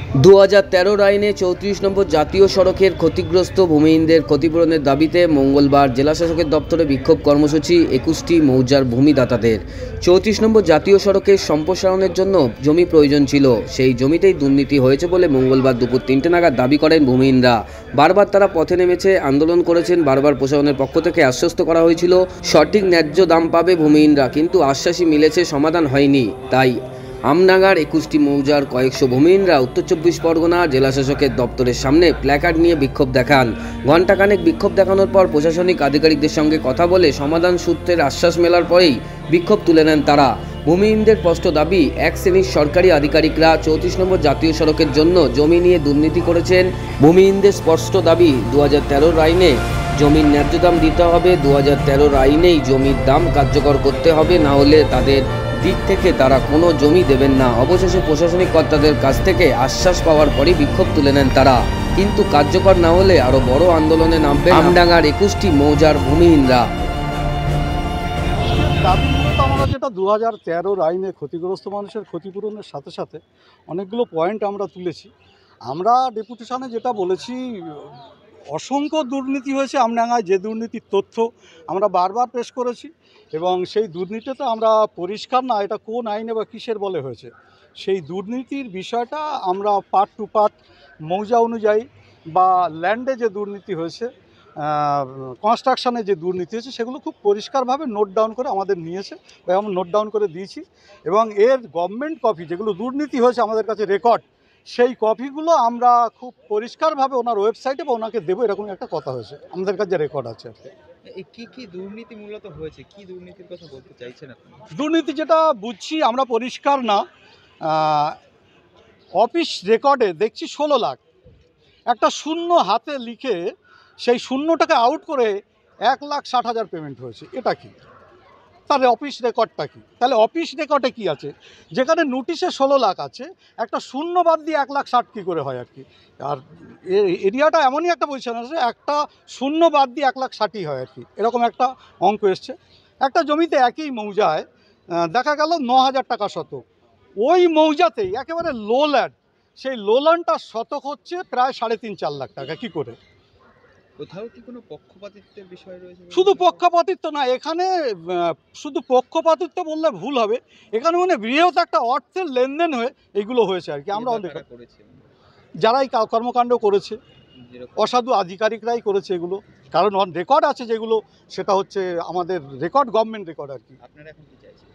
2013 আইনে 34 নম্বর জাতীয় সড়কের ক্ষতিগ্রস্ত ভূমিহীনদের ক্ষতিপূরণের দাবিতে মঙ্গলবার জেলাশাসকের দপ্তরে বিক্ষোভ কর্মসূচি 21টি মৌজার ভূমিদাতাদের। 34 নম্বর জাতীয় সড়কের সম্প্রসারণের জন্য জমি প্রয়োজন ছিল, সেই জমিতেই দুর্নীতি হয়েছে বলে মঙ্গলবার দুপুর 3টে নাগাদ দাবি করেন ভূমিহীনরা। বারবার তারা পথে নেমেছে, আন্দোলন করেছেন। বারবার প্রশাসনের পক্ষ থেকে আশ্বস্ত করা হয়েছিল সঠিক ন্যায্য দাম পাবে ভূমিহীনরা, কিন্তু আশ্বাসই মিলেছে, সমাধান হয়নি। তাই আমডাঙ্গার 21টি মৌজার কয়েকশো ভূমিহীনরা উত্তর 24 পরগনা জেলাশাসকের দপ্তরের সামনে প্ল্যাকার্ড নিয়ে বিক্ষোভ দেখান। ঘণ্টাখানেক বিক্ষোভ দেখানোর পর প্রশাসনিক আধিকারিকদের সঙ্গে কথা বলে সমাধান সূত্রের আশ্বাস মেলার পরেই বিক্ষোভ তুলে নেন তারা। ভূমিহীনদের স্পষ্ট দাবি, এক শ্রেণীর সরকারি আধিকারিকরা 34 নম্বর জাতীয় সড়কের জন্য জমি নিয়ে দুর্নীতি করেছেন। ভূমিহীনদের স্পষ্ট দাবি, 2013 আইনে জমির ন্যায্য দাম দিতে হবে। 2013 আইনেই জমির দাম কার্যকর করতে হবে, না হলে তাদের দিক থেকে তারা কোনো জমি দেবেন না। অবশেষে প্রশাসনিক কর্তাদের কাছ থেকে আশ্বাস পাওয়ার পরই বিক্ষোভ তুলে নেন তারা, কিন্তু কার্যকর না হলে আরও বড় আন্দোলনে নামবেন আমডাঙ্গার 21টি মৌজার ভূমিহীনরা। দাবি মূলত আমরা যেটা 2013 আইনে ক্ষতিগ্রস্ত মানুষের ক্ষতিপূরণের সাথে সাথে অনেকগুলো পয়েন্ট আমরা তুলেছি। আমরা ডেপুটেশনে যেটা বলেছি, অসংখ্য দুর্নীতি হয়েছে আমডাঙ্গায়, যে দুর্নীতির তথ্য আমরা বারবার পেশ করেছি, এবং সেই দুর্নীতিতে আমরা পরিষ্কার না এটা কোন আইনে বা কিসের বলে হয়েছে, সেই দুর্নীতির বিষয়টা আমরা পার্ট টু পার্ট মৌজা অনুযায়ী বা ল্যান্ডে যে দুর্নীতি হয়েছে, কনস্ট্রাকশানে যে দুর্নীতি হয়েছে, সেগুলো খুব পরিষ্কারভাবে নোট ডাউন করে আমাদের নিয়েছে বা আমরা নোট ডাউন করে দিয়েছি। এবং এর গভর্নমেন্ট কপি যেগুলো দুর্নীতি হয়েছে আমাদের কাছে রেকর্ড, সেই কপিগুলো আমরা খুব পরিষ্কারভাবে ওনার ওয়েবসাইটে বা ওনাকে দেবো, এরকম একটা কথা হয়েছে, আমাদের কাছে রেকর্ড আছে আর কি। কি দুর্নীতি মূলত হয়েছে, কি দুর্নীতির কথা বলতে চাইছেন আপনি? দুর্নীতি যেটা বুঝছি আমরা পরিষ্কার না, অফিস রেকর্ডে দেখছি 16 লাখ, একটা শূন্য হাতে লিখে সেই শূন্যটাকে আউট করে 1,60,000 পেমেন্ট হয়েছে। এটা কি? তাহলে অফিস রেকর্ডটা কি? তাহলে অফিস রেকর্ডে কি আছে? যেখানে নোটিশে 16 লাখ আছে, একটা শূন্য বাদ দিয়ে 1,60,000 কী করে হয় আর কি? আর এরিয়াটা এমনই একটা পজিশন আছে, একটা শূন্য বাদ দিয়ে 1,60,000 হয় আর কি, এরকম একটা অঙ্ক এসছে। একটা জমিতে একই মৌজায় দেখা গেল 9,000 টাকা শতক, ওই মৌজাতেই একেবারে লো ল্যান্ড, সেই লো ল্যান্ডটার শতক হচ্ছে প্রায় 3.5-4 লাখ টাকা। কী করে? কোথাও কি কোনো পক্ষপাতিত্বের বিষয় রয়েছে? শুধু পক্ষপাতিত্ব না, এখানে শুধু পক্ষপাতিত্ব বললে ভুল হবে, এখানে মানে বৃহৎ একটা অর্থের লেনদেন হয়ে এইগুলো হয়েছে আর কি। আমরা অনেক যারাই কর্মকাণ্ড করেছে, অসাধু আধিকারিকরাই করেছে এগুলো, কারণ রেকর্ড আছে যেগুলো, সেটা হচ্ছে আমাদের রেকর্ড, গভর্নমেন্ট রেকর্ড আর কি। আপনারা এখন কি চাইছেন?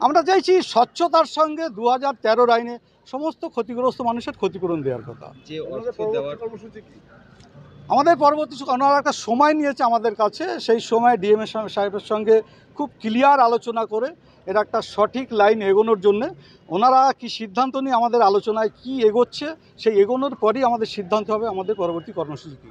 আমরা চাইছি স্বচ্ছতার সঙ্গে 2013 আইনে সমস্ত ক্ষতিগ্রস্ত মানুষের ক্ষতিপূরণ দেওয়ার কথা। যে অর্থ দেওয়ার কর্মসূচি কি? আমাদের পরবর্তী ওনারা একটা সময় নিয়েছে আমাদের কাছে, সেই সময় ডিএমএ সাহেবের সঙ্গে খুব ক্লিয়ার আলোচনা করে এর একটা সঠিক লাইন এগোনোর জন্যে ওনারা কি সিদ্ধান্ত নিয়ে আমাদের আলোচনায় কি এগোচ্ছে, সেই এগোনোর পরই আমাদের সিদ্ধান্ত হবে আমাদের পরবর্তী কর্মসূচি কী।